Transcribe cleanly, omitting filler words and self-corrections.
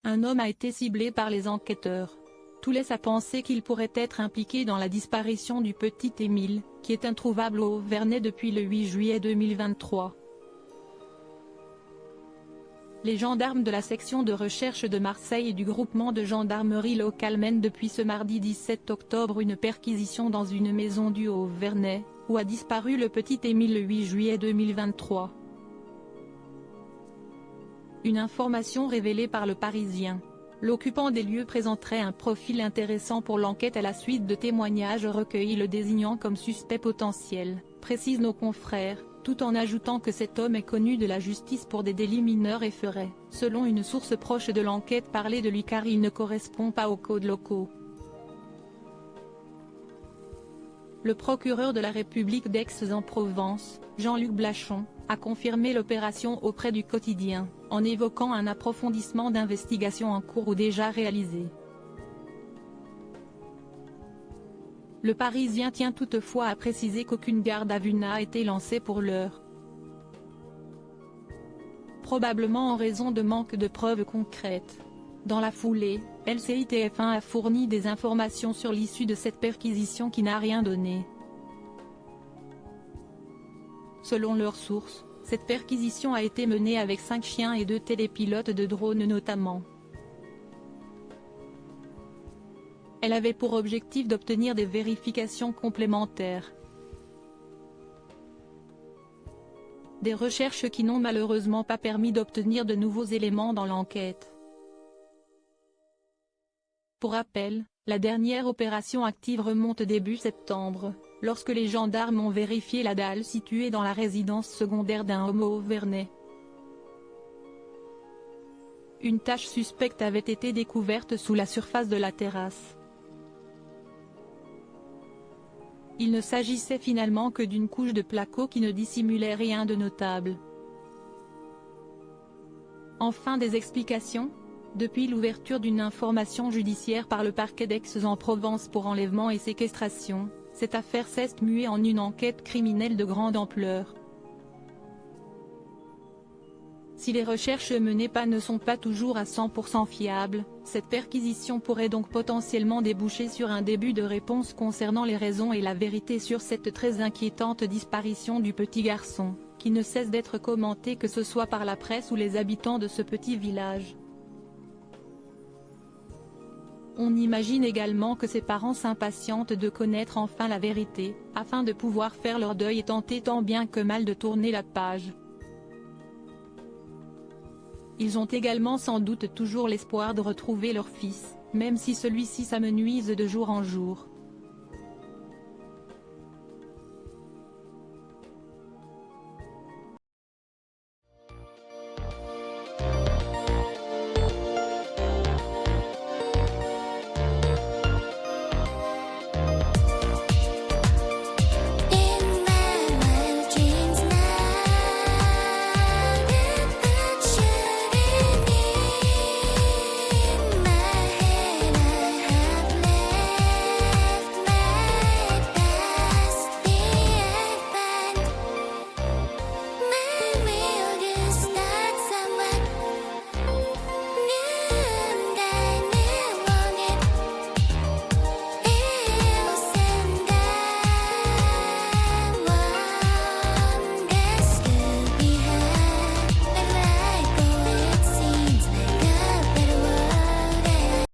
Un homme a été ciblé par les enquêteurs. Tout laisse à penser qu'il pourrait être impliqué dans la disparition du petit Émile, qui est introuvable au Verney depuis le 8 juillet 2023. Les gendarmes de la section de recherche de Marseille et du groupement de gendarmerie locale mènent depuis ce mardi 17 octobre une perquisition dans une maison du Haut-Verney, où a disparu le petit Émile le 8 juillet 2023. Une information révélée par Le Parisien. L'occupant des lieux présenterait un profil intéressant pour l'enquête à la suite de témoignages recueillis le désignant comme suspect potentiel, précisent nos confrères, tout en ajoutant que cet homme est connu de la justice pour des délits mineurs et ferait, selon une source proche de l'enquête, parler de lui car il ne correspond pas aux codes locaux. Le procureur de la République d'Aix-en-Provence, Jean-Luc Blachon, a confirmé l'opération auprès du quotidien, en évoquant un approfondissement d'investigation en cours ou déjà réalisé. Le Parisien tient toutefois à préciser qu'aucune garde à vue n'a été lancée pour l'heure. Probablement en raison de manque de preuves concrètes. Dans la foulée, LCI-TF1 a fourni des informations sur l'issue de cette perquisition qui n'a rien donné. Selon leurs sources, cette perquisition a été menée avec 5 chiens et 2 télépilotes de drones notamment. Elle avait pour objectif d'obtenir des vérifications complémentaires. Des recherches qui n'ont malheureusement pas permis d'obtenir de nouveaux éléments dans l'enquête. Pour rappel, la dernière opération active remonte début septembre, lorsque les gendarmes ont vérifié la dalle située dans la résidence secondaire d'un homme au Verney. Une tache suspecte avait été découverte sous la surface de la terrasse. Il ne s'agissait finalement que d'une couche de placo qui ne dissimulait rien de notable. Enfin, des explications ? Depuis l'ouverture d'une information judiciaire par le parquet d'Aix-en-Provence pour enlèvement et séquestration, cette affaire s'est muée en une enquête criminelle de grande ampleur. Si les recherches menées ne sont pas toujours à 100% fiables, cette perquisition pourrait donc potentiellement déboucher sur un début de réponse concernant les raisons et la vérité sur cette très inquiétante disparition du petit garçon, qui ne cesse d'être commentée que ce soit par la presse ou les habitants de ce petit village. On imagine également que ses parents s'impatientent de connaître enfin la vérité, afin de pouvoir faire leur deuil et tenter tant bien que mal de tourner la page. Ils ont également sans doute toujours l'espoir de retrouver leur fils, même si celui-ci s'amenuise de jour en jour.